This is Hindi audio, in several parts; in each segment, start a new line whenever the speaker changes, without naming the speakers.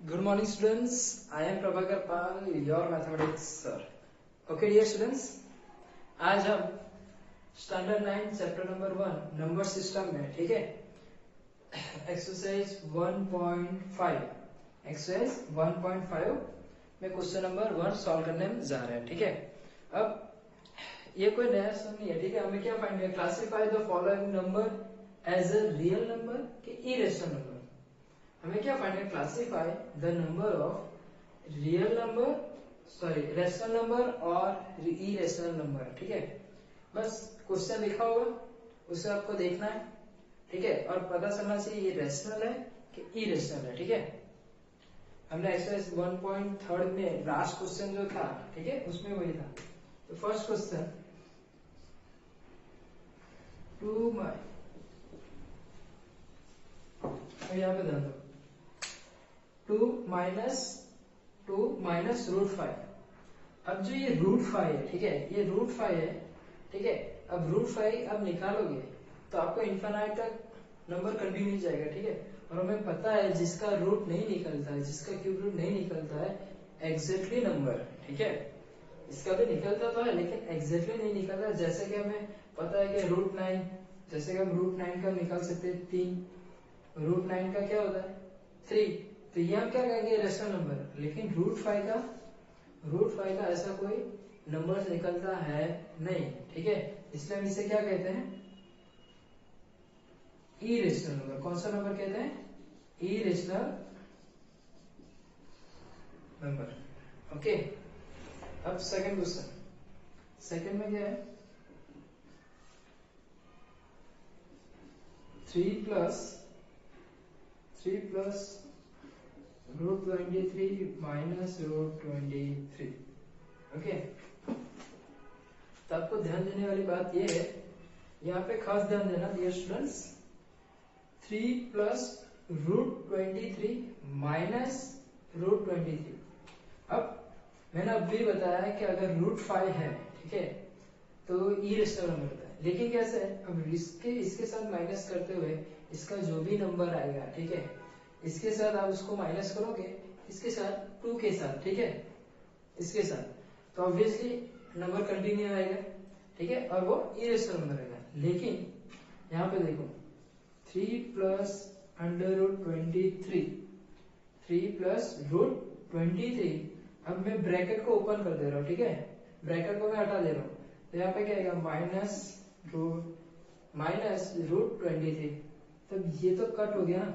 Good morning, students. I am Prabhakar Pal, your mathematics sir. Okay, dear students, आज हम standard 9 chapter number 1 number system में, ठीक है, एक्सरसाइज 1.5 में क्वेश्चन नंबर 1 सॉल्व करने में जा रहे हैं, ठीक है। अब ये कोई नया सम नहीं है, ठीक है। हमें क्या फाइंड करना है? Classify the following number as a real number कि इरेशनल नंबर। हमें क्या फाइंड है? Classify the number of real number, sorry rational number और इरेशनल नंबर, ठीक है। बस क्वेश्चन लिखा होगा, उसे आपको देखना है, ठीक है, और पता चलना चाहिए ये रेशनल है कि इरेशनल है, ठीक है। हमने एक्सरसाइज 1.3 में लास्ट क्वेश्चन जो था, ठीक है, उसमें वही था। तो फर्स्ट क्वेश्चन 2 यहाँ पे ध्यान दो, 2 माइनस √5। अब जो ये √5 है, ठीक है, ये √5 है, ठीक है। अब √5 अब निकालोगे तो आपको इन्फिनाइट तक नंबर कंटिन्यू जाएगा, ठीक है। और हमें पता है जिसका रूट नहीं निकलता है, जिसका क्यूब रूट नहीं निकलता है, एग्जैक्टली नंबर, ठीक है। इसका भी निकलता तो है लेकिन एग्जैक्टली नहीं निकलता। जैसे कि हमें पता है कि √9, जैसे कि हम √9 का निकाल सकते हैं 3, √9 का क्या होता है 3, तो ये हम क्या कहेंगे रेशनल नंबर। लेकिन √5 का ऐसा कोई नंबर निकलता है नहीं, ठीक है। इसलिए हम इसे क्या कहते हैं? Irrational number. कौन सा नंबर कहते हैं? Irrational number. ओके, अब सेकंड क्वेश्चन। सेकंड में क्या है? 3 प्लस √23 माइनस √23, ओके। तो आपको ध्यान देने वाली बात यह है, यहाँ पे खास ध्यान देना डियर स्टूडेंट्स, 3 प्लस √23 माइनस √23। अब मैंने अब भी बताया कि अगर √5 है, ठीक है, तो इरेशनल नंबर होता है। लेकिन कैसे है? अब इसके साथ माइनस करते हुए इसका जो भी नंबर आएगा, ठीक है, इसके साथ आप उसको माइनस करोगे, इसके साथ 2 के साथ, ठीक है, इसके साथ, तो ऑब्वियसली नंबर कंटिन्यू आएगा, ठीक है, और वो इरेशनल नंबर आएगा। लेकिन यहाँ पे देखो 3 प्लस √23, 3 प्लस √23, अब मैं ब्रैकेट को ओपन कर दे रहा हूँ, ठीक है, ब्रैकेट को मैं हटा दे रहा हूँ, तो यहाँ पे क्या आएगा माइनस √23। तब ये तो कट हो गया ना,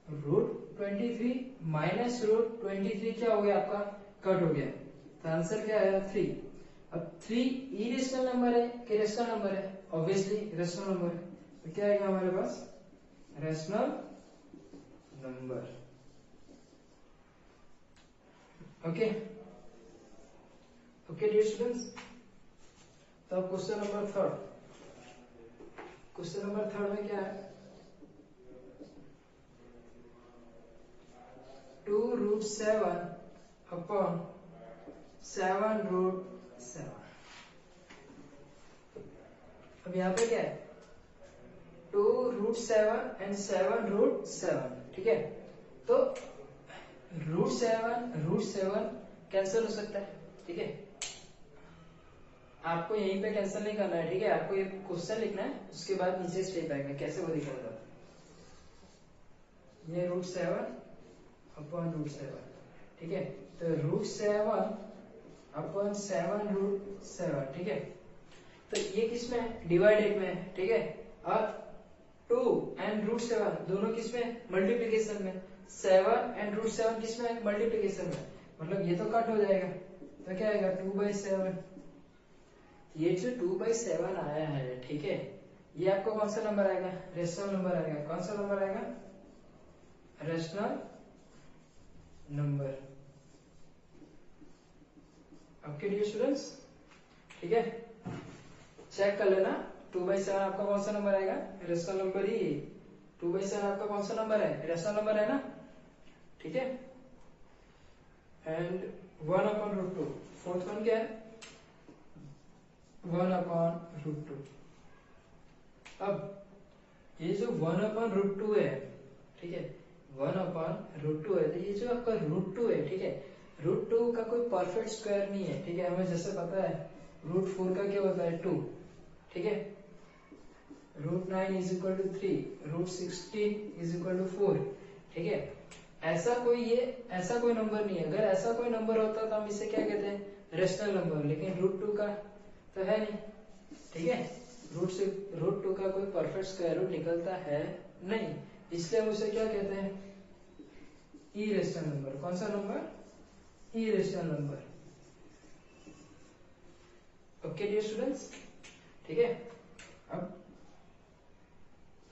√23 माइनस √23 क्या हो गया आपका? कट हो गया। तो आंसर क्या है? 3। अब 3 इरेशनल नंबर है कि रेशनल नंबर है? ऑब्वियसली रेशनल नंबर है। तो क्या आएगा हमारे पास? Rational number. Okay okay dear students, तो अब क्वेश्चन नंबर 3। क्वेश्चन नंबर 3 में क्या है? 2√7 अपॉन 7√7। अब यहाँ पे क्या है? 2√7 एंड 7√7, ठीक है। तो √7 कैंसिल हो सकता है, ठीक है। आपको यहीं पे कैंसिल नहीं करना है, ठीक है। आपको ये क्वेश्चन लिखना है, उसके बाद नीचे स्टेप आएगा कैसे वो दिखाऊंगा। ये √7 अपॉन √7, ठीक है। तो √7 अपॉन 7√7, ठीक है। तो ये किसमें? डिवाइडेड में, ठीक है। और 2 एंड √7 दोनों किसमें? मल्टीप्लीकेशन में। 7 एंड √7 किसमें? मल्टीप्लीकेशन में। मतलब ये तो कट हो जाएगा, तो क्या आएगा? 2/7। ये जो 2/7 आया है, ठीक है, ये आपको कौन सा नंबर आएगा? रेशनल नंबर आएगा। कौन सा नंबर आएगा? Rational number. Okay dear students, ठीक है, चेक कर लेना। 2/7 आपका कौन सा नंबर आएगा? रेशनल नंबर ही। 2/7 आपका कौन सा नंबर है? रेशनल नंबर है ना, ठीक है। एंड 1/√2, फोर्थ वन क्या है? 1/√2। अब ये जो 1/√2 है, ठीक है, 1/√2 है। तो ये जो आपका √2 है, ठीक है, √2 का कोई परफेक्ट स्क्वायर नहीं है, ठीक है। हमें जैसे पता है √4 का क्या होता है 2, ठीक है। √9 = 3, √16 = 4, ठीक है। ऐसा कोई नंबर नहीं है। अगर ऐसा कोई नंबर होता तो हम इसे क्या कहते हैं, रेशनल नंबर, लेकिन √2 का तो है नहीं, ठीक है। √2 का कोई परफेक्ट स्क्वायर रूट निकलता है नहीं, इसलिए हम उसे क्या कहते हैं, इरेशनल नंबर। कौन सा number, irrational number. Okay dear students, ठीक है। अब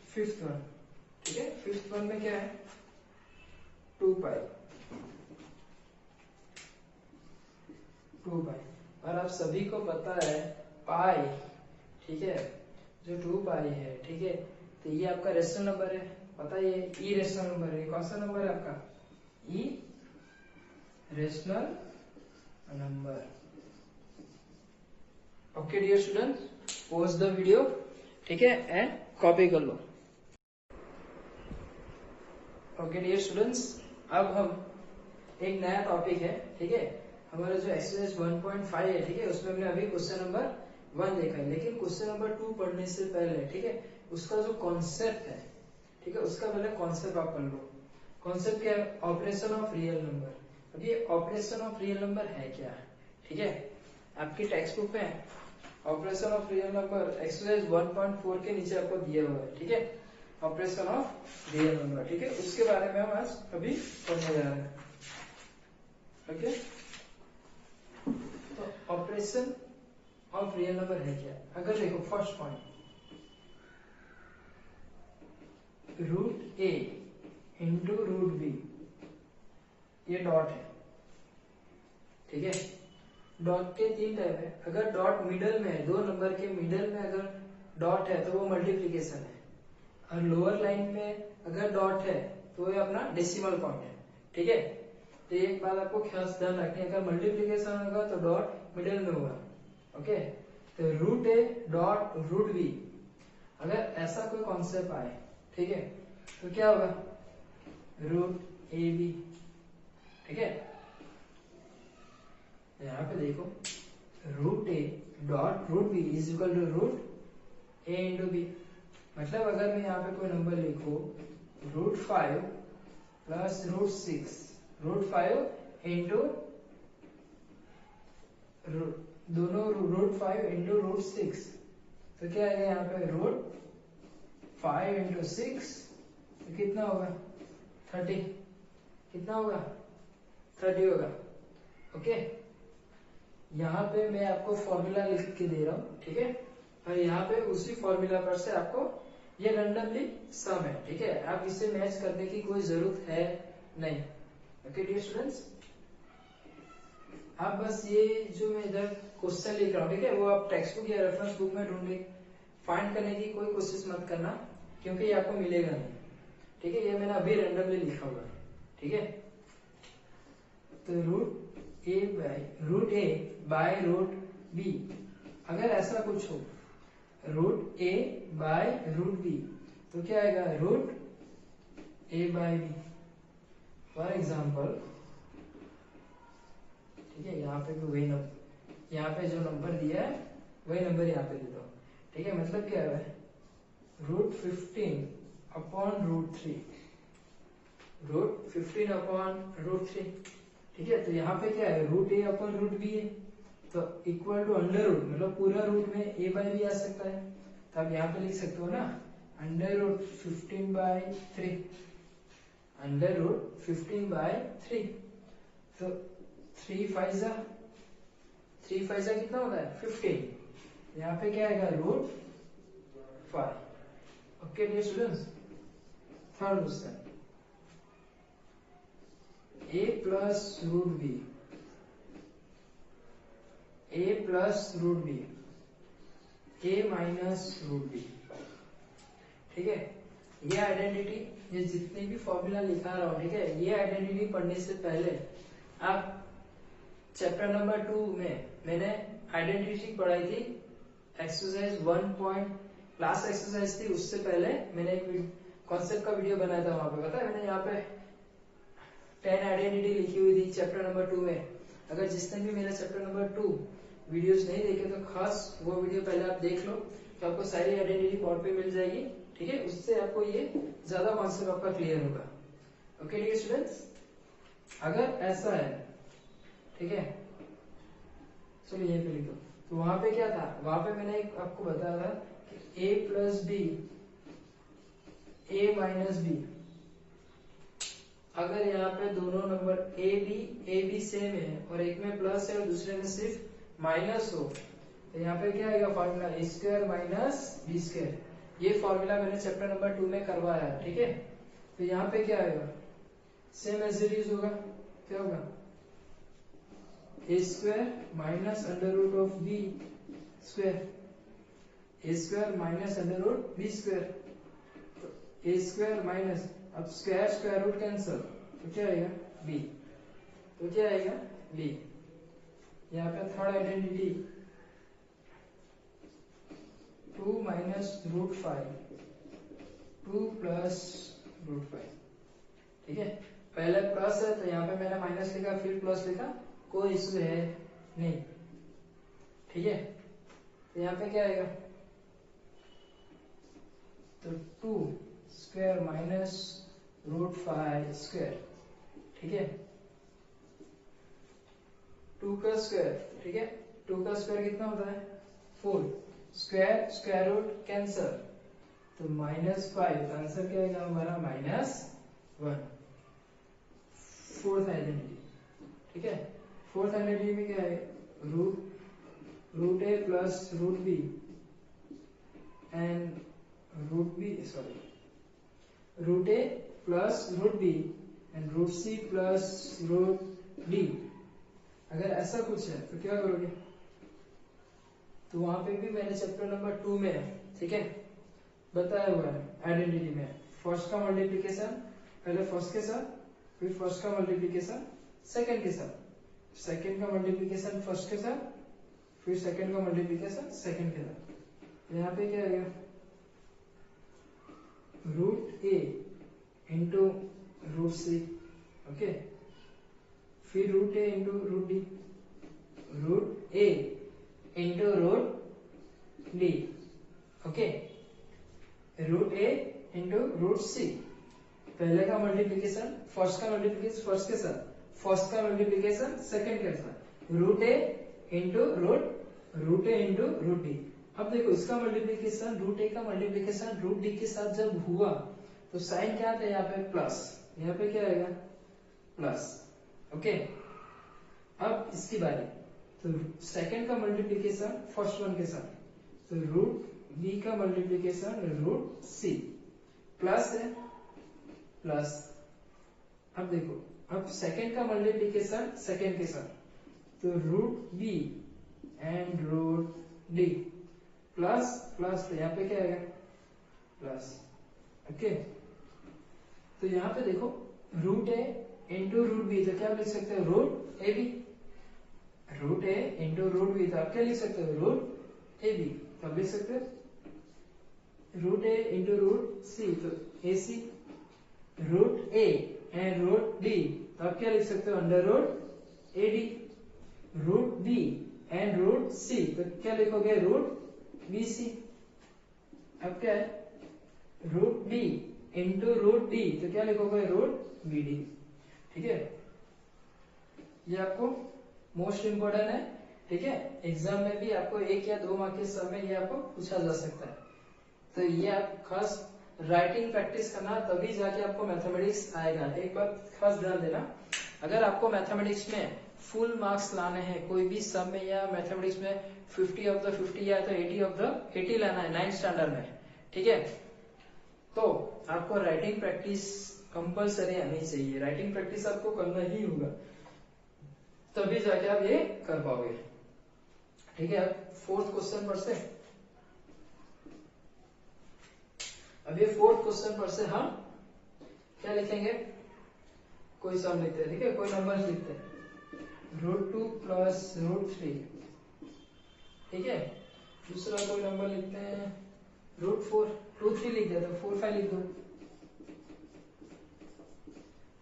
फिफ्थ वन, ठीक है, फिफ्थ वन में क्या है 2π। और आप सभी को पता है पाई, ठीक है, जो 2π है, ठीक है, तो ये आपका रेशनल नंबर है, पता है, ये ई रेशनल नंबर है। कौन सा नंबर है आपका, irrational number. Okay dear students, pause the video, ठीक है, एंड कॉपी कर लो। ओके डियर स्टूडेंट्स, अब हम एक नया टॉपिक है, ठीक है, हमारा जो एक्सरसाइज 1.5 है, ठीक है, उसमें हमने अभी क्वेश्चन नंबर 1 देखा है, लेकिन क्वेश्चन नंबर 2 पढ़ने से पहले, ठीक है, उसका जो कॉन्सेप्ट है, ठीक है, उसका पहले कॉन्सेप्ट आप पढ़ लो। कॉन्सेप्ट क्या है, ऑपरेशन ऑफ रियल नंबर। अब ये ऑपरेशन ऑफ रियल नंबर है क्या, ठीक है, आपकी टेक्स्ट बुक में operation of real number exercise 1.4 के नीचे आपको दिया हुआ है, ठीक है, ऑपरेशन ऑफ रियल नंबर, ठीक है, उसके बारे में हम आज अभी पढ़ने जा रहे हैं। ओके, तो ऑपरेशन ऑफ रियल नंबर है क्या। अगर देखो first point, √a into √b, ये डॉट है, ठीक है। डॉट के 3 टाइप है। अगर डॉट मिडल में है, दो नंबर के मिडल में अगर डॉट है तो वो मल्टीप्लीकेशन है, और लोअर लाइन में अगर डॉट है तो ये अपना डेसिमल पॉइंट है, ठीक है। तो एक बात आपको खास ध्यान रखनी है, अगर मल्टीप्लीकेशन होगा तो डॉट मिडिल में होगा, ओके। तो √a डॉट √b, अगर ऐसा कोई कॉन्सेप्ट आए, ठीक है, तो क्या होगा, √ab, ठीक है। यहाँ पे देखो √a dot √b is equal to √a into b। मतलब अगर मैं यहाँ पे कोई नंबर लिखूं √5 प्लस √6, √5 इंटू दोनों √5 इंटू √6, तो क्या है यहाँ पे √5 इंटू 6, तो कितना होगा 30, कितना होगा 30 होगा, ओके। यहाँ पे मैं आपको फॉर्मूला लिख के दे रहा हूँ, ठीक है, और यहाँ पे उसी फॉर्मूला पर से आपको ये रैंडमली सम है, ठीक है, आप इसे मैच करने की कोई जरूरत है नहीं। ओके डियर स्टूडेंट्स, आप बस ये जो मैं इधर क्वेश्चन लिख रहा हूँ, ठीक है, वो आप टेक्स्ट बुक या रेफरेंस बुक में ढूंढ फाइंड करने की कोई कोशिश मत करना, क्योंकि ये आपको मिलेगा नहीं, ठीक है, ये मैंने अभी रैंडमली लिखा हुआ है, ठीक है। तो √a बाय √b, अगर ऐसा कुछ हो √a बाय √b, तो क्या आएगा √a by b। For example, ठीक है, यहाँ पे भी वही नंबर, यहाँ पे जो नंबर दिया है वही नंबर यहाँ पे दे दो, ठीक है। मतलब क्या है √15 अपॉन √3, √15 अपॉन √3, ठीक है। तो यहाँ पे क्या है √a अपॉन √b है, तो इक्वल टू अंडर रूट, मतलब पूरा रूट में a बाय b आ सकता है, तो आप यहाँ पे लिख सकते हो ना √15/3, √15/3, तो 3 5 कितना होता है 15, यहाँ पे क्या आएगा √5। Okay dear students, third question, a plus √b, a plus √b, a minus √b, ठीक है। ये आइडेंटिटी, ये जितने भी फॉर्मूला लिखा रहा हूं, ठीक है, ये आइडेंटिटी पढ़ने से पहले आप चैप्टर नंबर 2 में मैंने आइडेंटिटी पढ़ाई थी, एक्सरसाइज 1 क्लास एक्सरसाइज थी, उससे पहले मैंने एक कॉन्सेप्ट का वीडियो बनाया था, वहां पे पता है मैंने यहाँ पे 10 आइडेंटिटी लिखी हुई थी चैप्टर नंबर 2 में। अगर जिसने भी मेरा चैप्टर नंबर 2 वीडियोस नहीं देखे तो खास वो वीडियो पहले आप देख लो, तो आपको सारी आइडेंटिटी बोर्ड पे मिल जाएगी। ठीक है, उससे आपको ये ज्यादा कॉन्सेप्ट आपका क्लियर होगा। ओके ठीक है स्टूडेंट्स, अगर ऐसा है, ठीक है, चलो यहीं पे लिखो। तो वहां पे क्या था, वहां पे मैंने एक आपको बताया था कि a plus B a minus B, अगर यहाँ पे दोनों नंबर ए बी सेम है और एक में प्लस है और दूसरे में सिर्फ माइनस हो, तो यहाँ पे क्या आएगा फॉर्मूला ए स्क्वायर माइनस बी स्क्वायर। ये फॉर्मूला मैंने चैप्टर नंबर 2 में करवाया है। ठीक है, तो यहाँ पे क्या आएगा, सेम एज इट इज होगा। क्या होगा, A square minus under root of B square, A square minus under root B square, A square minus, अब स्क्वायर स्क्वायर रूट कैंसल, तो क्या आएगा बी, तो क्या आएगा बी। यहाँ पे third identity 2 minus root 5, 2 plus root 5। ठीक है, पहले प्लस है तो यहाँ पे मैंने माइनस लिखा, फिर प्लस लिखा, कोई इशू है नहीं। ठीक है, तो यहाँ पे क्या आएगा, तो 2 स्क्वायर माइनस रूट 5 स्क्वायर। ठीक है, 2 का स्क्वायर, ठीक है, 2 का स्क्वायर कितना होता है 4, स्क्वायर स्क्वायर रूट कैंसल, तो -5, आंसर क्या आएगा हमारा -1। फोर्थ आइडेंटिटी, ठीक है, फोर्थ आइडेंटिटी में क्या है, root A plus root B and root B, sorry, root A plus root B and root C plus root D. अगर ऐसा कुछ है तो क्या करोगे, तो वहां पे भी मैंने चैप्टर नंबर 2 में, ठीक है, बताया हुआ है आइडेंटिटी में, फर्स्ट का मल्टीप्लिकेशन पहले फर्स्ट के साथ, फिर फर्स्ट का मल्टीप्लिकेशन सेकंड के साथ, सेकंड का मल्टीप्लिकेशन फर्स्ट के साथ, फिर सेकंड का मल्टीप्लिकेशन सेकंड के साथ। यहाँ पे क्या आएगा, root A into root C, okay, फिर root A into root D, root A into root D, okay, root A into root C, पहले का मल्टीप्लिकेशन फर्स्ट का मल्टीप्लिकेशन फर्स्ट के साथ, फर्स्ट का मल्टीप्लिकेशन सेकंड के साथ, root A into root A into root D. अब देखो इसका मल्टीप्लिकेशन, रूट ए का मल्टीप्लिकेशन रूट डी के साथ जब हुआ तो साइन क्या था यहाँ पे प्लस, यहाँ पे क्या आएगा प्लस, ओके। अब इसकी बारी, तो सेकंड का मल्टीप्लिकेशन फर्स्ट वन के साथ, तो रूट बी का मल्टीप्लिकेशन रूट सी, प्लस है प्लस। अब देखो, अब सेकंड का मल्टीप्लिकेशन सेकंड के साथ, तो root B and root D, plus plus, तो यहाँ पे क्या आएगा प्लस, ओके। तो यहाँ पे देखो root A into root B, तो क्या लिख सकते हो root A B, root A into root B, तो आप क्या लिख सकते हो रूट ए बी, तो आप लिख सकते हो root A into root C, तो A C, root A and root D, तो आप क्या लिख सकते हो under root A D, root B and root C, तो क्या लिखोगे रूट बी सी। अब क्या है root D into root D, तो क्या लिखोगे रूट बी डी, ठीक है। ये आपको मोस्ट इंपोर्टेंट है, ठीक है, एग्जाम में भी आपको 1 या 2 मार्क के समय ये आपको पूछा जा सकता है। तो ये आप खास राइटिंग प्रैक्टिस करना, तभी जाके आपको मैथमेटिक्स आएगा। एक बात खास ध्यान देना, अगर आपको मैथमेटिक्स में फुल मार्क्स लाने हैं कोई भी सम में, या मैथमेटिक्स में 50 ऑफ द 50 या तो 80 ऑफ द 80 लाना है 9th स्टैंडर्ड में, ठीक है, तो आपको राइटिंग प्रैक्टिस कंपलसरी आनी चाहिए। राइटिंग प्रैक्टिस आपको करना ही होगा, तभी जाके आप ये कर पाओगे, ठीक है। अब फोर्थ क्वेश्चन पर से, अब ये फोर्थ क्वेश्चन पर से हम क्या लिखेंगे, कोई सम लिखते हैं, ठीक है, कोई नंबर लिखते हैं, √2 प्लस √3, ठीक है। दूसरा कोई नंबर लिखते हैं √4, 2 3 लिख दिया तो 4 5 लिख दो,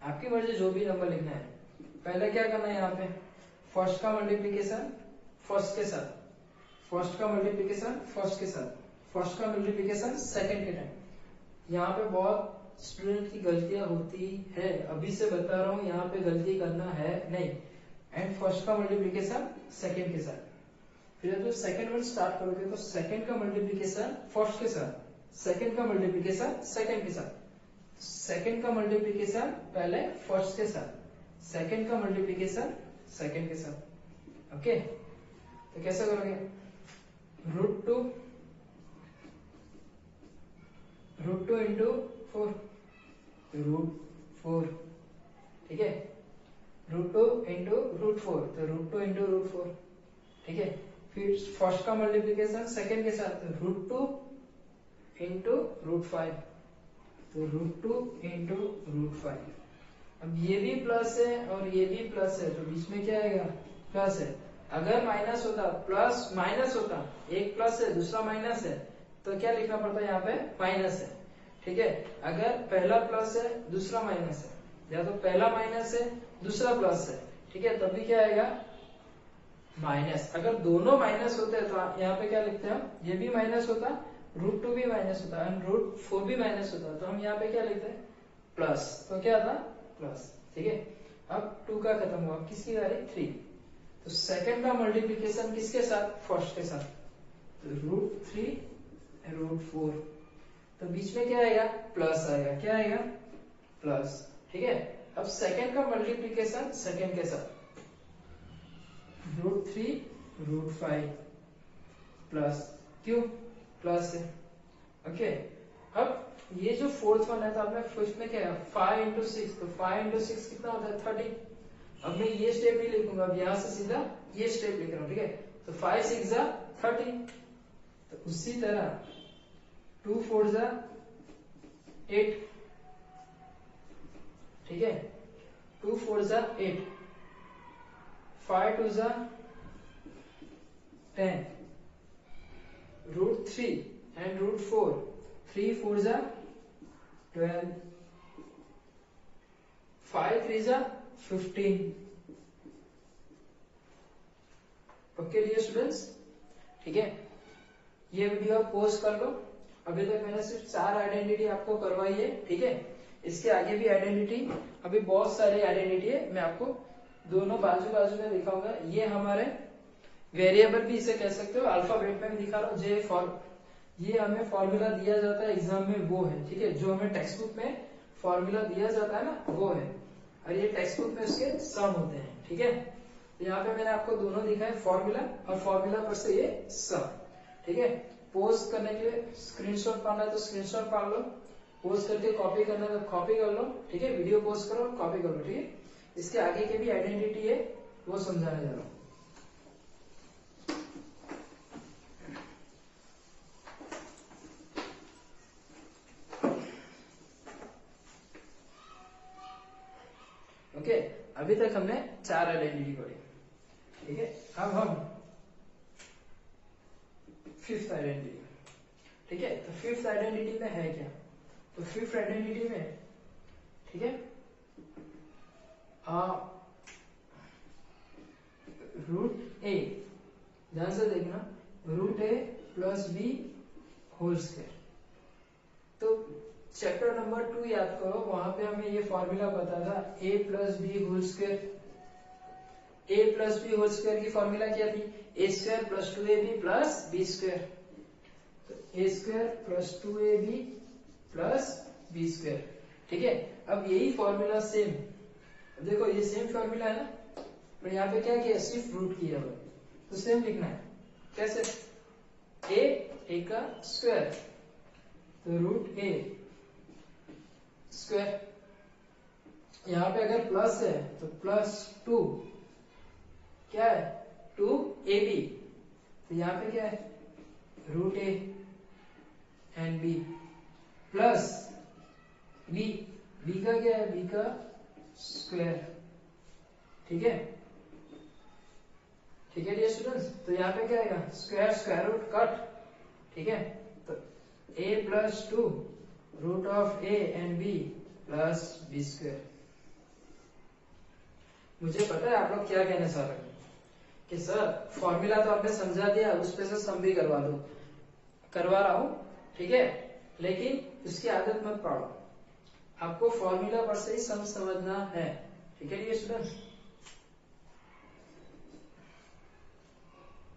आपकी मर्जी जो भी नंबर लिखना है। पहले क्या करना है, यहाँ पे फर्स्ट का मल्टीप्लीकेशन फर्स्ट के साथ, फर्स्ट का मल्टीप्लीकेशन फर्स्ट के साथ, फर्स्ट का मल्टीप्लीकेशन सेकंड के टाइम। यहाँ पे बहुत स्टूडेंट की गलतियां होती है, अभी से बता रहा हूँ, यहाँ पे गलती करना है नहीं। एंड फर्स्ट का मल्टीप्लीकेशन सेकंड के साथ, फिर जब सेकंड वन स्टार्ट करोगे तो सेकंड का मल्टीप्लीकेशन फर्स्ट के साथ, सेकंड का मल्टीप्लीकेशन सेकंड के साथ, सेकंड का मल्टीप्लीकेशन पहले फर्स्ट के साथ, सेकंड का मल्टीप्लीकेशन सेकंड के साथ। ओके, तो कैसे करोगे, रूट टू इंटू 4, √4, ठीक है, √2 इंटू √4, तो √2 इंटू √4, ठीक है। फिर फर्स्ट का मल्टीप्लीकेशन सेकंड के साथ, √2 इंटू √5, तो √2 इंटू √5। अब ये भी प्लस है और ये भी प्लस है, तो बीच में क्या आएगा, प्लस है। अगर माइनस होता, प्लस माइनस होता, एक प्लस है दूसरा माइनस है, तो क्या लिखना पड़ता है, यहाँ पे माइनस है, ठीक है। अगर पहला प्लस है दूसरा माइनस है, या तो पहला माइनस है दूसरा प्लस है, ठीक है, तब भी क्या आएगा, माइनस। अगर दोनों माइनस होते हैं तो यहाँ पे क्या लिखते हैं, ये भी माइनस होता, √2 भी माइनस होता एंड √4 भी माइनस होता, तो हम यहाँ पे क्या लिखते हैं, प्लस, तो क्या था, प्लस, ठीक है। अब 2 का खत्म हुआ, किसकी बारी, 3, तो सेकंड का मल्टीप्लीकेशन किसके साथ, फर्स्ट के साथ, तो √3 √4, तो बीच में क्या आएगा, प्लस आएगा, क्या आएगा, प्लस, ठीक है। अब सेकंड का मल्टीप्लीकेशन सेकंड के साथ, √3 √5 प्लस, क्यों, प्लस है, ओके। अब ये जो फोर्थ वन है, तो आपने फिफ्थ में क्या है, 5 इंटू 6, तो 5 इंटू 6 कितना होता है, 30। अब मैं ये स्टेप नहीं लिखूंगा, अब यहाँ से सीधा ये स्टेप लिख रहा हूँ, ठीक है। तो 5 6 30, तो उसी तरह 2 4 8, ठीक है, 2 4 8, 5 2 10, √3 and √4, 3 4 12, 5 3 15। ओके डियर स्टूडेंट्स, ठीक है, ये वीडियो आप पोस्ट कर लो। अभी तक मैंने सिर्फ 4 आइडेंटिटी आपको करवाई है, ठीक है। इसके आगे भी आइडेंटिटी, अभी बहुत सारी आइडेंटिटी है, मैं आपको दोनों बाजू बाजू में दिखाऊंगा। ये हमारे वेरिएबल भी इसे कह सकते हो, अल्फाबेट में भी दिखा रहा हूँ, ये हमें फॉर्मूला दिया जाता है एग्जाम में, वो है, ठीक है, जो हमें टेक्स्ट बुक में फॉर्मूला दिया जाता है ना, वो है, और ये टेक्स्ट बुक में उसके सम होते हैं, ठीक है। तो यहाँ पे मैंने आपको दोनों दिखाए, फॉर्मूला और फॉर्मूला पर से ये सम, ठीक है। पोस्ट करने के लिए स्क्रीनशॉट पाना है तो स्क्रीनशॉट पाल लो, पोस्ट करके कॉपी करना है तो कॉपी कर लो, ठीक है, वीडियो पोस्ट करो कॉपी करो, ठीक है। इसके आगे के भी आइडेंटिटी है, वो समझाने जा रहा हूँ। ओके, अभी तक हमने 4 आइडेंटिटी पढ़ी, ठीक है। अब हम फिफ्थ आइडेंटिटी, ठीक है। तो फिफ्थ आइडेंटिटी में है क्या, तो फिफ्थ आइडेंटिटी में, ठीक है, √a, ध्यान से देखना, √a plus b whole square. तो चैप्टर नंबर 2 याद करो, वहां पे हमें ये फॉर्मूला पता था, a plus B whole square. a plus B whole square की फॉर्मूला क्या थी, a² plus 2ab plus b square, तो a² plus 2ab plus b square, ठीक है। अब यही फॉर्मूला सेम, देखो ये सेम फॉर्मूला है ना, पर यहाँ पे क्या किया, सिर्फ रूट किया हुआ, तो सेम लिखना है, कैसे, a का स्क्वायर, तो √a स्क्वायर, यहाँ पे अगर प्लस है तो प्लस 2, क्या है, 2ab, तो यहाँ पे क्या है, √a and b plus b का क्या है, b का स्क्वायर, ठीक है, ठीक है डियर स्टूडेंट्स। तो यहाँ पे क्या आएगा, स्क्वायर स्क्वायर रूट कट, ठीक है, तो a plus 2 √a and b plus b square, मुझे पता है आप लोग क्या कहना चाह रहे हैं कि सर फॉर्मूला तो आपने समझा दिया, उस पे से सम भी करवा दो। करवा रहा हूं, ठीक है, लेकिन उसकी आदत मत पाड़ो। आपको फॉर्मूला पर से ही सम समझना है, ठीक है डियर स्टूडेंट्स।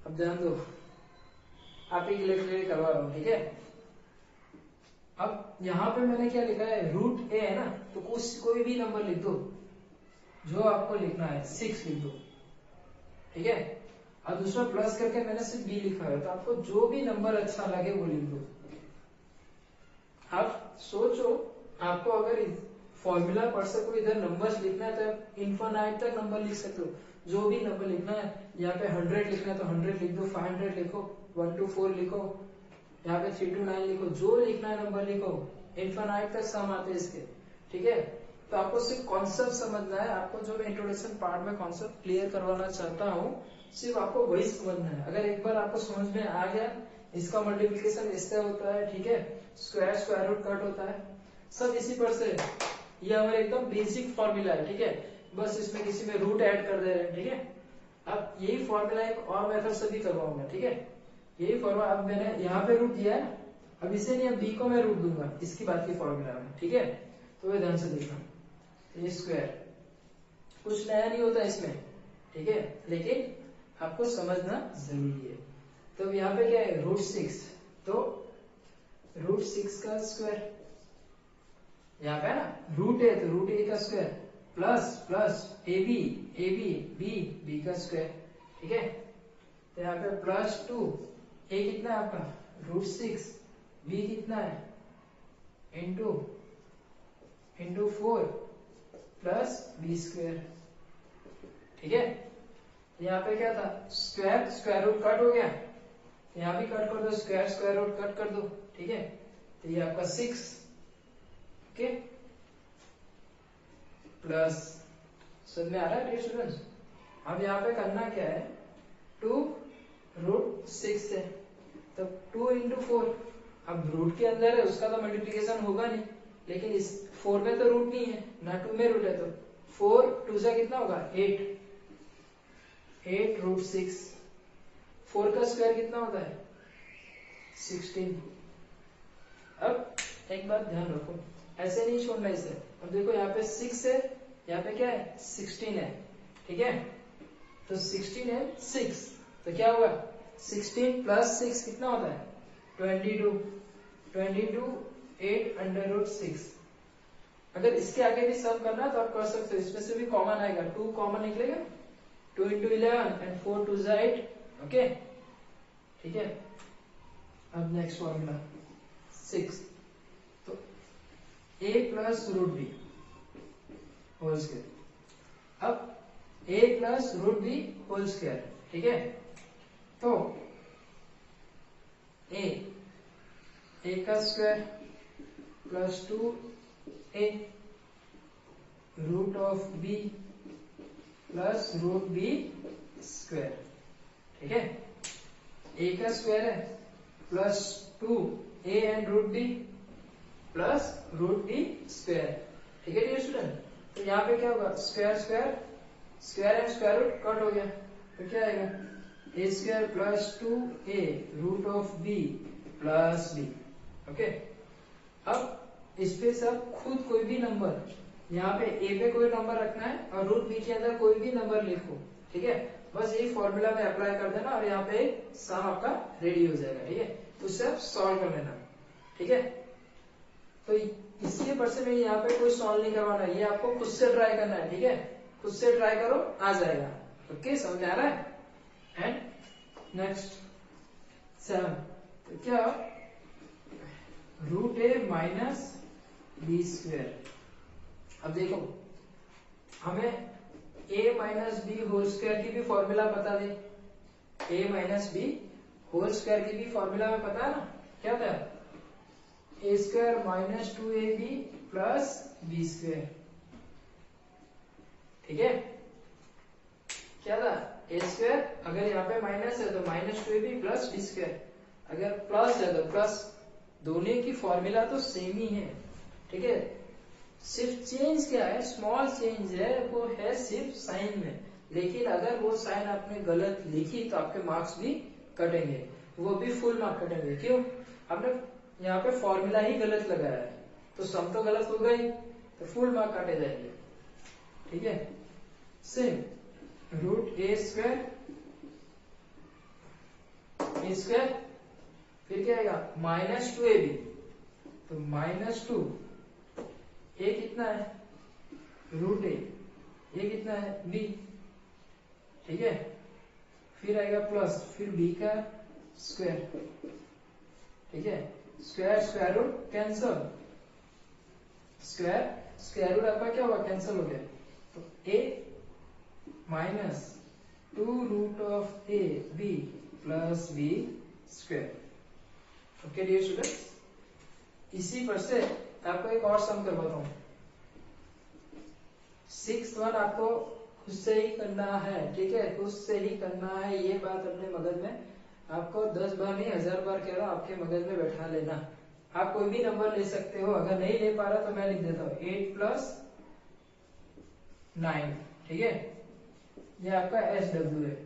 अब ध्यान दो, आप ही के लिए करवा रहा हूं, ठीक है। अब यहाँ पे मैंने क्या लिखा है, रूट ए है ना, तो कोई भी नंबर लिख दो जो आपको लिखना है, 6 लिख दो, ठीक है। और दूसरा प्लस करके मैंने सिर्फ बी लिखा है, तो आपको जो भी नंबर अच्छा लगे वो लिख दो। आप सोचो, आपको अगर फॉर्मूला पढ़ सको, इधर नंबर्स लिखना है तो आप इन्फिनाइट तक नंबर लिख सकते हो, जो भी नंबर लिखना है। यहाँ पे 100 लिखना है तो 100 लिख दो, 500 लिखो, 1 to 4 लिखो, यहाँ पे 3 to 9 लिखो, जो लिखना है नंबर लिखो, इन्फिनाइट तक सम आते हैं इसके, ठीक है। तो आपको सिर्फ कॉन्सेप्ट समझना है, आपको जो मैं इंट्रोडक्शन पार्ट में कॉन्सेप्ट क्लियर करवाना चाहता हूँ, सिर्फ आपको वही समझना है। अगर एक बार आपको समझ में आ गया, इसका मल्टीप्लिकेशन इससे होता है, ठीक है, स्क्वायर स्क्वायर रूट कट होता है, सब इसी पर से, ये हमारे एकदम बेसिक फॉर्मूला है, ठीक है। बस इसमें किसी में रूट ऐड कर दे रहे हैं, ठीक है। अब यही फॉर्मूला एक और मेथड से भी करवाऊंगा, ठीक है। यही फॉर्मूला, अब मैंने यहाँ पे रूट दिया है, अब इसे नहीं, अब बी को मैं रूट दूंगा इसकी बात की फॉर्मूला में, ठीक है। तो ये ध्यान से देखना, ये स्क्वायर कुछ नया नहीं होता इसमें, ठीक है, लेकिन आपको समझना जरूरी है। तो यहाँ पे क्या है, √6, तो √6 का स्क्वायर, यहाँ पे है ना रूट ए, तो रूट ए का square, plus plus A B B B का स्क्वायर, ठीक है। तो यहाँ पे +2, ए कितना है आपका √6, बी कितना है इंटू 4 प्लस बी स्क्वायर, ठीक है। यहाँ पे क्या था, स्क्वायर स्क्वायर रूट कट हो गया, यहाँ भी कट कर दो, स्क्वायर स्क्वायर रूट कट कर दो, ठीक है। तो ये आपका 6, ओके, प्लस, समझ में आ रहा है डियर स्टूडेंट्स। अब यहाँ पे करना क्या है, 2√6 है, तो 2 into 4, अब रूट के अंदर है, उसका तो मल्टीप्लिकेशन होगा नहीं, लेकिन इस 4 में तो रूट नहीं है ना, 2 में रूट है, तो 4 2 से कितना होगा 8 √6, 4 का स्क्वायर कितना होता है 16। अब एक बात ध्यान रखो, ऐसे नहीं छोड़ना इसे। अब देखो यहाँ पे 6 है, यहाँ पे क्या है 16 है, ठीक है। तो 16 है 6, तो क्या होगा 16 + 6 कितना होता है 22, 8√6। अगर इसके आगे भी सम करना तो आप कर सकते हो, इसमें से भी कॉमन आएगा, 2 कॉमन निकलेगा, 2 × 11 एंड 4 2 8, ओके, ठीक है। अब नेक्स्ट फॉर्मूला 6, तो a + √b होल स्क्वायर, अब a + √b होल स्क्वायर, ठीक है। तो a का square plus 2a √b plus √b square, ठीक है। a का स्क्वायर है plus 2a and √b plus √b square, ठीक है डियर स्टूडेंट। तो यहाँ पे क्या होगा, square square square and square root cut हो गया, तो क्या आएगा a² plus 2a √b plus b, okay. अब इस पे से आप खुद कोई भी नंबर, यहाँ पे a पे कोई नंबर रखना है और √b के अंदर कोई भी नंबर लिखो, ठीक है। बस यही फॉर्मूला में अप्लाई कर देना और यहाँ पे सम आपका रेडी हो जाएगा, ठीक है। तो उससे आप सॉल्व कर लेना, ठीक है। तो इसके पर से मैं यहाँ पे कोई सॉल्व नहीं करवाना, ये आपको खुद से ट्राई करना है, ठीक है। खुद से ट्राई करो, आ जाएगा, ओके, समझ में आ रहा है। एंड नेक्स्ट 7, तो क्या √a - b²। अब देखो, हमें a - b होल स्क्वायर की भी फॉर्मूला बता दे, a - b होल स्क्वायर की भी फॉर्मूला में पता है ना, क्या था a² - 2ab प्लस b², ठीक है। क्या था a², अगर यहाँ पे माइनस है तो -2ab प्लस b², अगर प्लस है तो प्लस, दोनों की फॉर्मूला तो सेम ही है, ठीक है। सिर्फ चेंज क्या है, स्मॉल चेंज है, वो है सिर्फ साइन में। लेकिन अगर वो साइन आपने गलत लिखी तो आपके मार्क्स भी कटेंगे, वो भी फुल मार्क कटेंगे। क्यों? आपने यहाँ पे फॉर्मूला ही गलत लगाया है, तो सम तो गलत हो गई, तो फुल मार्क काटे जाएंगे। ठीक है, सेम रूट ए स्क्वायर फिर क्या आएगा -2ab, तो -2 ए कितना है रूट ए कितना है b। ठीक है, फिर आएगा प्लस, फिर b का स्क्वायर। ठीक है, square root cancel, square root आपका क्या हुआ, कैंसल हो गया, तो a -2 root of a b plus b square. Okay dear students, इसी पर से आपको एक और सम करवाता हूँ। 6th वन आपको खुद से ही करना है। ठीक है, खुद से ही करना है, ये बात अपने मगज में, आपको 10 बार नहीं 1000 बार कह रहा हूँ, आपके मगज में बैठा लेना। आप कोई भी नंबर ले सकते हो, अगर नहीं ले पा रहा तो मैं लिख देता हूँ 8 + 9। ठीक है, ये आपका SW है,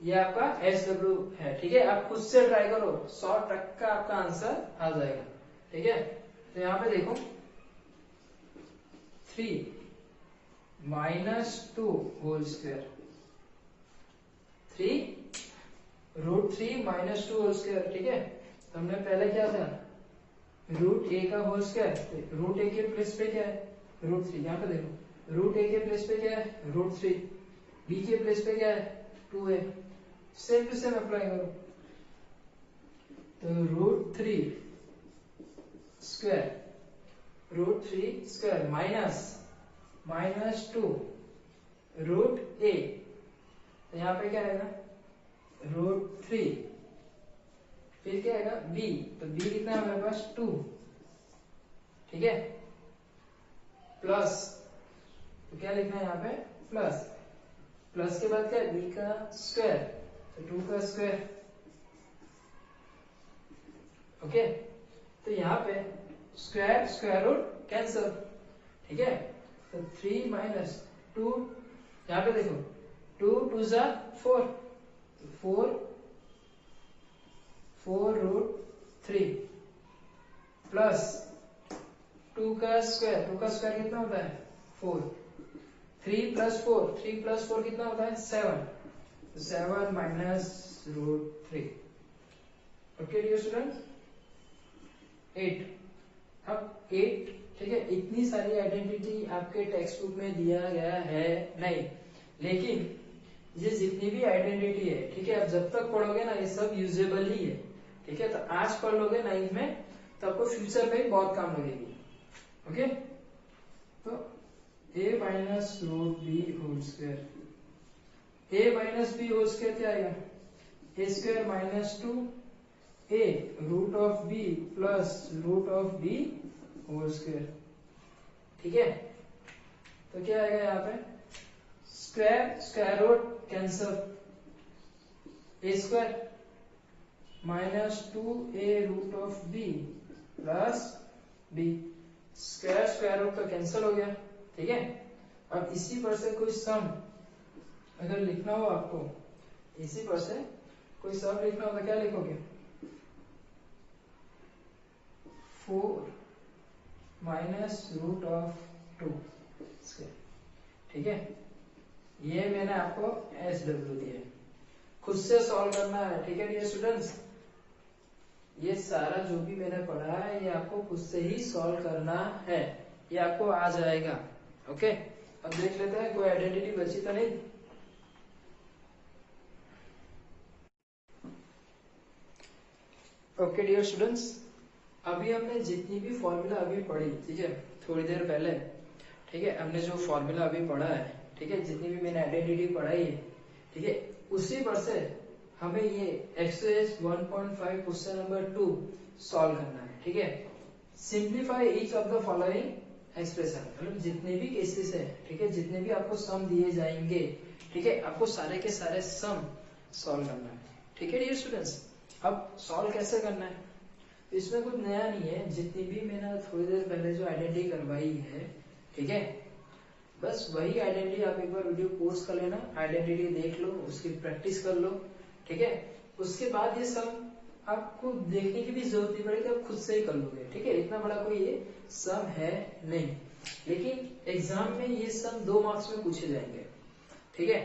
ये आपका SW है। ठीक है, आप खुद से ट्राई करो, 100% आपका आंसर आ जाएगा। ठीक है, तो यहाँ पे देखो 3 - 2 होल स्क्वायर, 3 √3 - 2 होल स्क्वायर। ठीक है, तो हमने पहले क्या था, रूट ए का होल स्क्वायर, रूट ए के प्लेस पे क्या है √3, यहाँ पे देखो रूट ए के प्लेस पे क्या है √3, बी के प्लेस पे क्या है 2a, same to same apply करो, तो √3 स्क्वायर -2 रूट ए, तो यहाँ पे क्या आएगा √3, फिर क्या आएगा b, तो b कितना है हमारे पास 2। ठीक है, प्लस, तो क्या लिखना है यहाँ पे प्लस के बाद क्या है b का स्क्वायर, तो 2 का स्क्वायर। ओके, तो यहाँ पे स्क्वायर रूट कैंसल। ठीक है, तो 3 - 2, यहाँ पे देखो 2 2 ज़ा 4, 4 √3 प्लस 2 का स्क्वायर कितना होता है 4, 3 + 4 कितना होता है 7, 7 -√3। Okay dear students, 8। अब 8, ठीक है, इतनी सारी आइडेंटिटी आपके टेक्स्ट बुक में दिया गया है नहीं, लेकिन ये जितनी भी आइडेंटिटी है, ठीक है, अब जब तक पढ़ोगे ना ये सब यूजेबल ही है। ठीक है, तो आज पढ़ लोगे 9th में, तो आपको फ्यूचर में बहुत काम लगेगी। ओके, तो a - √b whole square, a - b whole square क्या आएगा a² - 2a √b plus √b whole square. ठीक है, तो क्या आएगा यहाँ पे square root cancel, a² -2a √b plus b, square root तो कैंसल हो गया। ठीक है, अब इसी पर से कोई सम अगर लिखना हो आपको, इसी पर से कोई सम लिखना हो तो क्या लिखोगे 4 -√2। ठीक है, ये मैंने आपको SW दिया, खुद से सॉल्व करना है। ठीक है डियर स्टूडेंट्स, ये सारा जो भी मैंने पढ़ा है ये आपको खुद से ही सॉल्व करना है, ये आपको आ जाएगा। ओके, अब देख लेते हैं कोई आइडेंटिटी बची तो नहीं। ओके डियर स्टूडेंट्स, अभी हमने जितनी भी फॉर्मूला अभी पढ़ी, ठीक है, थोड़ी देर पहले, ठीक है, हमने जो फॉर्मूला अभी पढ़ा है, ठीक है, जितनी भी मैंने आइडेंटिटी पढ़ाई है, ठीक है, उसी पर से हमें ये एक्सरसाइज 1.5 क्वेश्चन नंबर 2 सॉल्व करना है। ठीक है, simplify each of the following expression, मतलब जितने भी केसेस है, ठीक है, जितने भी आपको सम दिए जाएंगे, ठीक है, आपको सारे के सारे सम सॉल्व करना है। ठीक है डियर स्टूडेंट्स, अब सॉल्व कैसे करना है, इसमें कुछ नया नहीं है, जितनी भी मैंने थोड़ी देर पहले जो आइडेंटिटी करवाई है, ठीक है, बस वही आइडेंटिटी आप एक बार वीडियो कोर्स कर लेना, आइडेंटिटी देख लो, उसकी प्रैक्टिस कर लो, ठीक है। उसके बाद ये सम आपको देखने की भी जरूरत नहीं पड़ेगी, आप खुद से ही कर लोगे, ठीक है। इतना बड़ा कोई ये सम है नहीं, लेकिन एग्जाम में ये सम 2 मार्क्स में पूछे जाएंगे, ठीक है।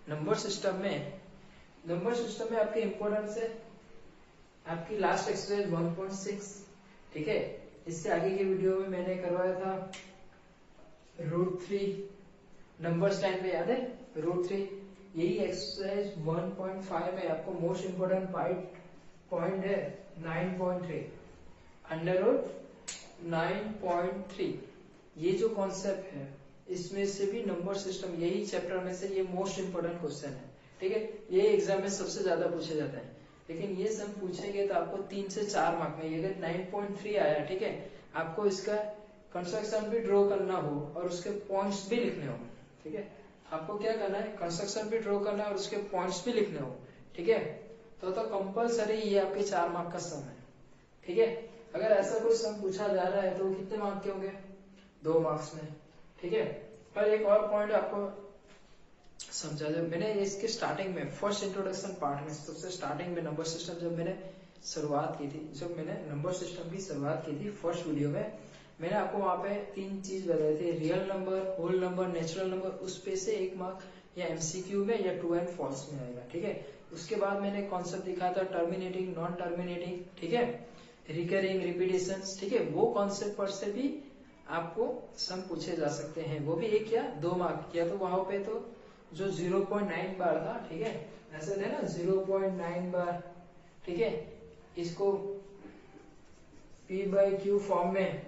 नंबर सिस्टम में आपके इम्पोर्टेंस है आपकी लास्ट एक्सरसाइज 1.6, ठीक है। इससे आगे की वीडियो में मैंने करवाया था √3 नंबर स्टैंड पे, याद है √3। यही एक्सरसाइज 1.5 में आपको मोस्ट इम्पोर्टेंट पॉइंट है 9.3 √9.3। ये जो कॉन्सेप्ट है इसमें से भी नंबर सिस्टम, यही चैप्टर में से ये मोस्ट इम्पोर्टेंट क्वेश्चन है, ठीक है। ये एग्जाम में सबसे ज्यादा पूछे जाता है, लेकिन ये सब पूछेंगे तो आपको 3 से 4 मार्क में, अगर 9.3 आया, ठीक है, आपको इसका कंस्ट्रक्शन भी ड्रॉ करना हो और उसके पॉइंट्स भी लिखने हो, ठीक है। आपको क्या करना है, कंस्ट्रक्शन भी ड्रॉ करना है और उसके पॉइंट्स भी लिखने हो, ठीक है। तो कंपलसरी ये आपके 4 मार्क का सम है, ठीक है। अगर ऐसा कोई सम पूछा जा रहा है तो कितने मार्क के होंगे, 2 मार्क्स में, ठीक है। पर एक और पॉइंट आपको समझा, जब मैंने इसके स्टार्टिंग में फर्स्ट इंट्रोडक्शन पार्ट में सबसे स्टार्टिंग में नंबर सिस्टम जब मैंने शुरुआत की थी, नंबर सिस्टम की शुरुआत की थी फर्स्ट वीडियो में, मैंने आपको वहां पे 3 चीज बताई थी, real number, whole number, natural number. उस पे से 1 मार्क या एमसीक्यू में या ट्रू एंड फॉल्स में आएगा, ठीक है। उसके बाद मैंने कॉन्सेप्ट दिखाया था टर्मिनेटिंग, नॉन टर्मिनेटिंग, ठीक है, रिकरिंग, रिपीटेशन, ठीक है। वो कॉन्सेप्ट पर से भी आपको सम पूछे जा सकते हैं, वो भी 1 या 2 मार्क। या तो वहां पे तो जो 0.9 बार था, ठीक है, ऐसे थे ना 0.9 बार, ठीक है, इसको P/Q फॉर्म में,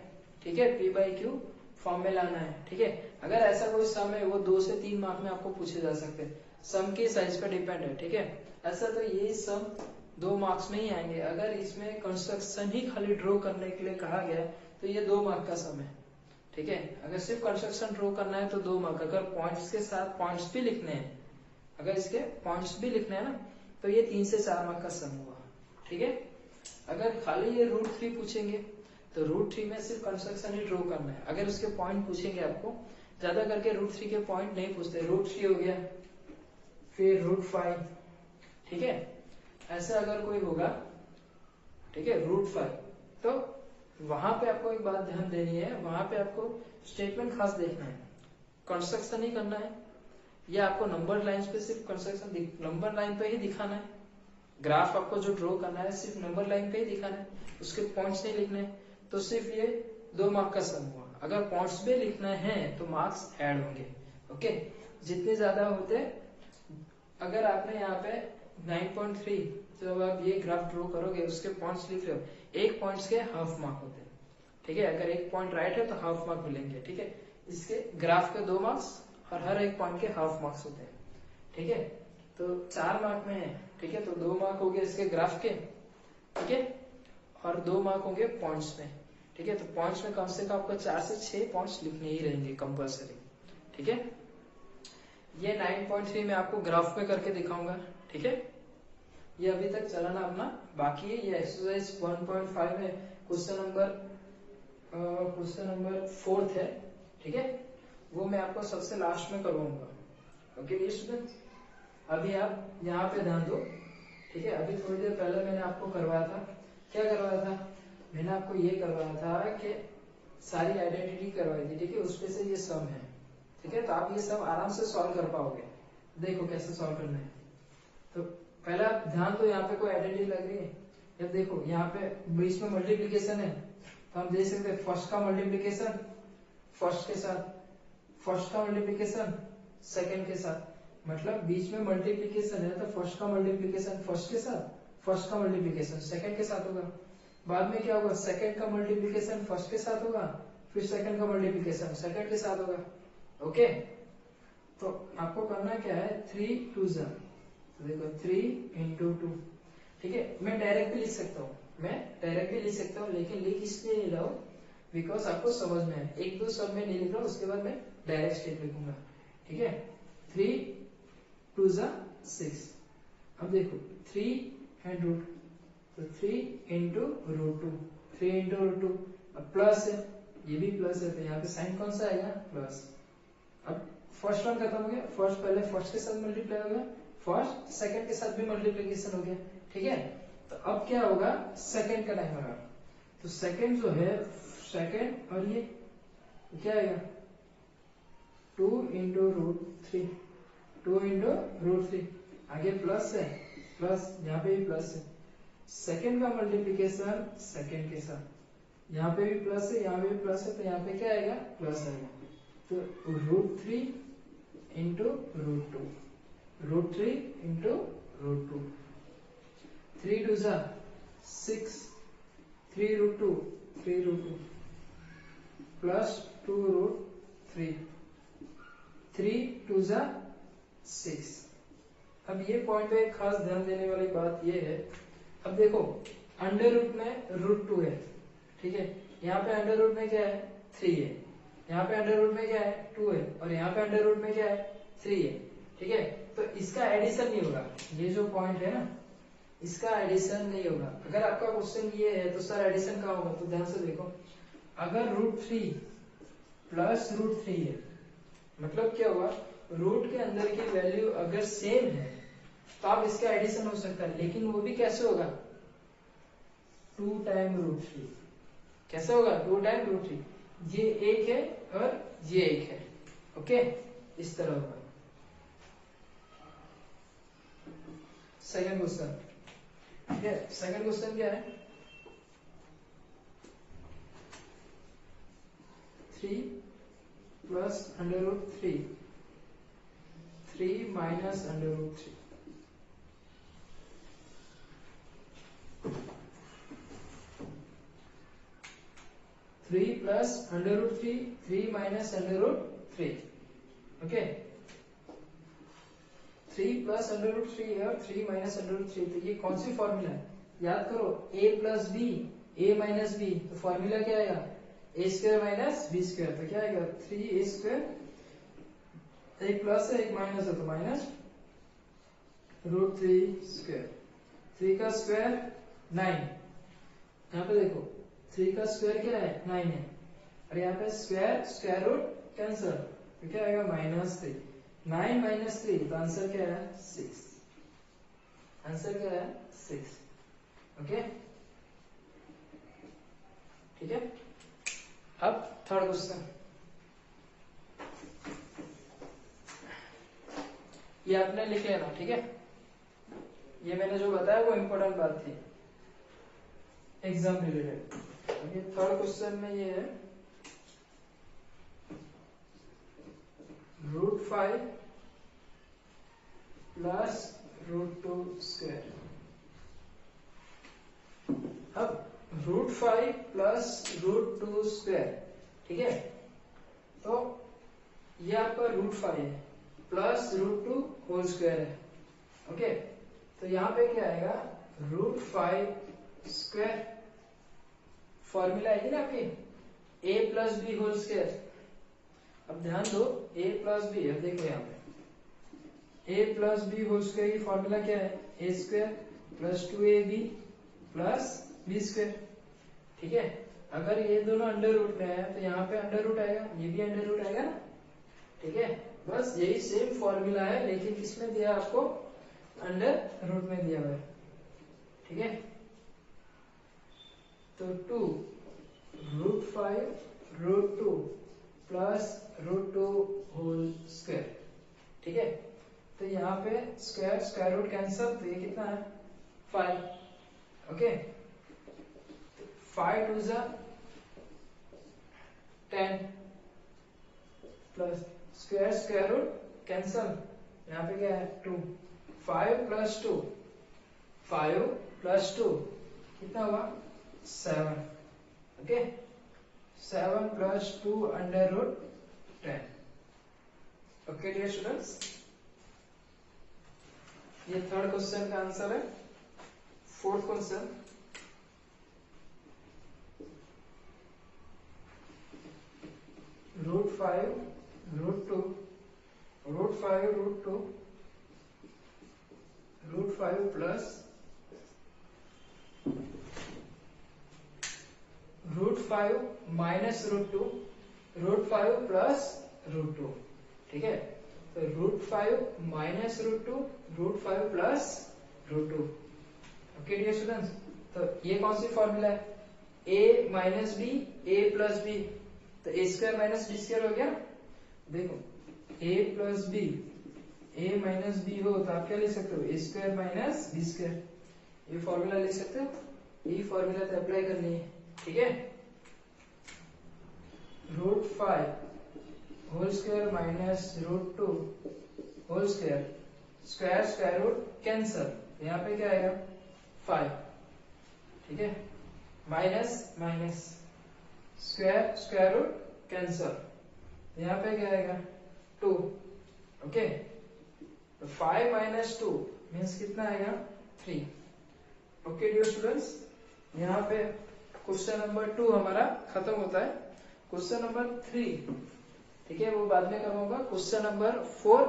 ठीक है, P/Q फॉर्म में लाना है, ठीक है। अगर ऐसा कोई सम है वो 2 से 3 मार्क में आपको पूछे जा सकते हैं, सम के साइज पर डिपेंड है, ठीक है। ऐसा तो ये सम 2 मार्क्स में ही आएंगे। अगर इसमें कंस्ट्रक्शन ही खाली ड्रॉ करने के लिए कहा गया तो ये 2 मार्क का सम है, ठीक है। अगर सिर्फ कंस्ट्रक्शन ड्रॉ करना है तो 2 मार्क, अगर पॉइंट्स के साथ पॉइंट्स भी लिखने हैं, अगर इसके पॉइंट्स भी लिखने हैं ना, तो ये 3 से 4 मार्क का सम हुआ, ठीक है। अगर खाली ये √3 पूछेंगे तो √3 में सिर्फ कंस्ट्रक्शन ही ड्रॉ करना है। अगर उसके पॉइंट पूछेंगे आपको, ज्यादा करके √3 के पॉइंट नहीं पूछते, √3 हो गया, फिर √5, ठीक है, ऐसा अगर कोई होगा, ठीक है, √5, तो वहां पे आपको एक बात ध्यान देनी है, वहां पे आपको स्टेटमेंट खास देखना है, कंस्ट्रक्शन ही करना है, या आपको नंबर लाइन पे सिर्फ कंस्ट्रक्शन नंबर लाइन पे ही दिखाना है। ग्राफ आपको जो ड्रॉ करना है सिर्फ नंबर लाइन पे ही दिखाना है, उसके पॉइंट्स नहीं लिखने, तो सिर्फ ये 2 मार्क का सम हुआ। अगर पॉइंट्स भी लिखना है तो मार्क्स ऐड होंगे, ओके। जितने ज्यादा होते, अगर आपने यहाँ पे 9.3 जब आप ये ग्राफ ड्रॉ करोगे उसके पॉइंट्स लिख रहे हो, 1 पॉइंट्स के हाफ मार्क होते हैं, ठीक है। अगर 1 पॉइंट राइट है तो हाफ मार्क मिलेंगे, ठीक है। इसके ग्राफ के 2 मार्क्स और हर 1 पॉइंट के हाफ मार्क्स होते हैं, ठीक है। तो 4 मार्क में है, ठीक है, तो 2 मार्क हो गए इसके ग्राफ के, ठीक है, और 2 मार्क होंगे पॉइंट्स में, ठीक है। तो पॉइंट्स में कम से कम आपको 4 से 6 पॉइंट्स लिखने ही रहेंगे कंपल्सरी, ठीक है। ये 9.3 में आपको ग्राफ में करके दिखाऊंगा, ठीक है। ये अभी तक चलाना अपना बाकी है। ये एक्सरसाइज 1.5 में क्वेश्चन नंबर 4 है, ठीक है, वो मैं आपको सबसे लास्ट में करवाऊंगा, ओके स्टूडेंट्स। अभी आप यहाँ पे ध्यान दो, ठीक है। अभी थोड़ी देर पहले मैंने आपको करवाया था, क्या करवाया था, मैंने आपको ये करवाया था कि सारी आइडेंटिटी करवाई थी, ठीक है, उसपे से ये सम है, ठीक है। तो आप ये सब आराम से सॉल्व कर पाओगे, देखो कैसे सॉल्व करना है। तो पहला ध्यान दो, यहाँ पे कोई आइडेंटिटी लग रही है, जब देखो यहाँ पे बीच में मल्टीप्लीकेशन है, तो हम देख सकते हैं फर्स्ट का मल्टीप्लीकेशन फर्स्ट के साथ, फर्स्ट का मल्टीप्लीकेशन सेकंड के साथ, मतलब बीच में मल्टीप्लीकेशन है तो फर्स्ट का मल्टीप्लीकेशन फर्स्ट के साथ, फर्स्ट का मल्टीप्लीकेशन सेकंड के साथ होगा। बाद में क्या होगा, सेकंड का मल्टीप्लीकेशन फर्स्ट के साथ होगा, फिर सेकंड का मल्टीप्लीकेशन सेकंड के साथ होगा, ओके। तो आपको करना क्या है, 3 2 जा, तो देखो 3 × 2, ठीक है। मैं डायरेक्ट भी लिख सकता हूँ, लेकिन लिख इसलिए नहीं रहा हूँ बिकॉज आपको समझ में है। 1-2 सब में नहीं लिख रहा हूँ, उसके बाद मैं डायरेक्ट स्टेप लिखूंगा, ठीक है। 3 2 जा 6, अब देखो 3 √, तो 3 into root two, 3 into root two. अब प्लस है, ये भी प्लस है, तो यहाँ पे साइन कौन सा आएगा? प्लस। अब फर्स्ट वन खत्म हो गया, फर्स्ट पहले फर्स्ट के साथ मल्टीप्लाई हो गया, फर्स्ट सेकंड के साथ भी मल्टीप्लिकेशन हो गया, ठीक है। तो अब क्या होगा? सेकंड का टाइम होगा, तो सेकंड जो है सेकंड, और ये क्या आएगा? 2 into root three, 2 into root three. आगे प्लस है, प्लस यहाँ पे भी प्लस है, सेकंड का मल्टीप्लिकेशन सेकंड के साथ, यहाँ पे भी प्लस है, यहाँ पे भी प्लस है, तो यहाँ पे क्या आएगा? प्लस आएगा। तो root three into root two, root three into root two, 3 two जा 6, 3 root two, 3 root two plus 2 root three, 3 two जा 6। अब ये पॉइंट पे एक खास ध्यान देने वाली बात ये है, अब देखो अंडर रूट में रूट टू है, ठीक है, यहाँ पे अंडर रूट में क्या है? 3 है, यहाँ पे अंडर रूट में क्या है? 2 है, और यहाँ पे अंडर रूट में क्या है? 3 है, ठीक है। तो इसका एडिशन नहीं होगा, ये जो पॉइंट है ना, इसका एडिशन नहीं होगा। अगर आपका क्वेश्चन ये है तो सर एडिशन कहाँ होगा? तो ध्यान से देखो, अगर root three plus root three है, मतलब क्या हुआ? रूट के अंदर की वैल्यू अगर सेम है तो आप इसका एडिशन हो सकता है, लेकिन वो भी कैसे होगा? 2 टाइम रूट थ्री। कैसे होगा? 2 टाइम रूट थ्री। ये एक है और ये एक है, ओके, इस तरह होगा। सेकंड क्वेश्चन, ठीक है, सेकंड क्वेश्चन क्या है? 3 plus under root three, 3 minus under root three, 3 plus under root three, 3 minus under root three, okay. 3 plus under root three है और 3 माइनस अंडर रूट थ्री, तो ये कौन सी फॉर्मूला है? याद करो, a plus B, a minus B, तो फॉर्मूला क्या आएगा? a square minus B square, तो क्या आएगा? 3a स्क्वायर, एक प्लस है एक माइनस है, तो माइनस रूट थ्री स्क्वायर, 3 का स्क्वायर 9, यहाँ पे देखो 3 का स्क्वायर क्या है? 9 है, और यहाँ पे स्क्वायर स्क्वायर रूट कैंसल, तो क्या आएगा? -3, 9 माइनस 3, तो आंसर क्या है? 6, आंसर क्या है? 6, ओके, ठीक है। अब थर्ड क्वेश्चन, ये आपने लिख लेना, ठीक है, ये मैंने जो बताया वो इम्पोर्टेंट बात थी एग्जाम रिलेटेड। अभी थर्ड क्वेश्चन में ये है √5 प्लस √2 स्क्वायर। अब √5 प्लस √2 स्क्वायर, ठीक है, तो ये आपका √5 है प्लस √2 होल स्क्वायर है, ओके। तो यहाँ पे क्या आएगा? √5 स्क्वायर, फॉर्मूला आएगी ना आपकी a plus B whole square. अब ध्यान दो, a प्लस बी है, देखो यहाँ पे a plus B whole square की फॉर्मूला क्या है? a square plus 2ab plus B square, ठीक है। अगर ये दोनों अंडर रूट में है तो यहाँ पे अंडर रूट आएगा, ये भी अंडर रूट आएगा ना, ठीक है। बस यही सेम फॉर्मूला है, लेकिन किसमें दिया आपको? अंडर रूट में दिया हुआ है, ठीक है। तो 2 √5 √2 प्लस √2 होल स्क्वायर, ठीक है। तो यहाँ पे स्क्वायर स्क्वायर रूट कैंसल, तो ये कितना है? 5, ओके। 5 2 जा 10 plus square square root cancel, यहाँ पे क्या है? 2, 5 प्लस 2, 5 प्लस 2 कितना हुआ? 7, okay. 7 plus 2 under root 10, okay dear students, ये थर्ड क्वेश्चन का आंसर है। Fourth question, √5 √2 √5 √2 √5 plus √5 minus √2, √5 plus √2, ठीक है। तो √5 minus √2, √5 plus √2। Okay dear students, तो ये कौन सी फॉर्मूला है? a minus B, a plus B, तो a square minus B square हो गया। देखो a plus B, a minus B हो तो आप क्या लिख सकते हो? a square minus B square, ये फॉर्मूला लिख सकते हो। ये फॉर्मूला तो अप्लाई करनी है, ठीक है। √5 whole square minus √2 whole square, square square root cancel, यहाँ पे क्या आएगा? 5, ठीक है। Minus minus square square root cancel, यहाँ पे क्या आएगा? 2, ओके। तो 5 माइनस 2 मीन्स कितना आएगा? 3। ओके डियर स्टूडेंट्स, यहाँ पे क्वेश्चन नंबर 2 हमारा खत्म होता है। क्वेश्चन नंबर 3, ठीक है, वो बाद में करवाऊंगा। क्वेश्चन नंबर 4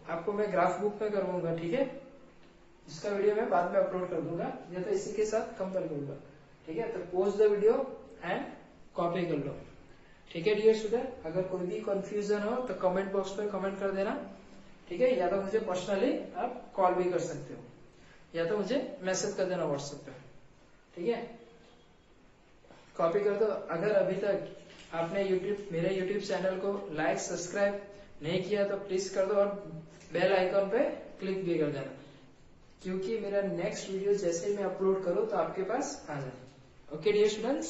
आपको मैं ग्राफ बुक में करवाऊंगा, ठीक है। इसका वीडियो मैं बाद में अपलोड कर दूंगा या तो इसी के साथ कंपेयर करूंगा, ठीक है। तो pause the video and copy कर लो, ठीक है डियर स्टूडेंट। अगर कोई भी कंफ्यूजन हो तो कमेंट बॉक्स पे कमेंट कर देना, ठीक है। या तो मुझे पर्सनली आप कॉल भी कर सकते हो, या तो मुझे मैसेज कर देना व्हाट्सएप पे, ठीक है। कॉपी कर दो। अगर अभी तक आपने मेरे यूट्यूब चैनल को लाइक सब्सक्राइब नहीं किया तो प्लीज कर दो, और बेल आइकॉन पे क्लिक भी कर देना, क्योंकि मेरा नेक्स्ट वीडियो जैसे मैं अपलोड करूं तो आपके पास आ जाए। Okay dear students.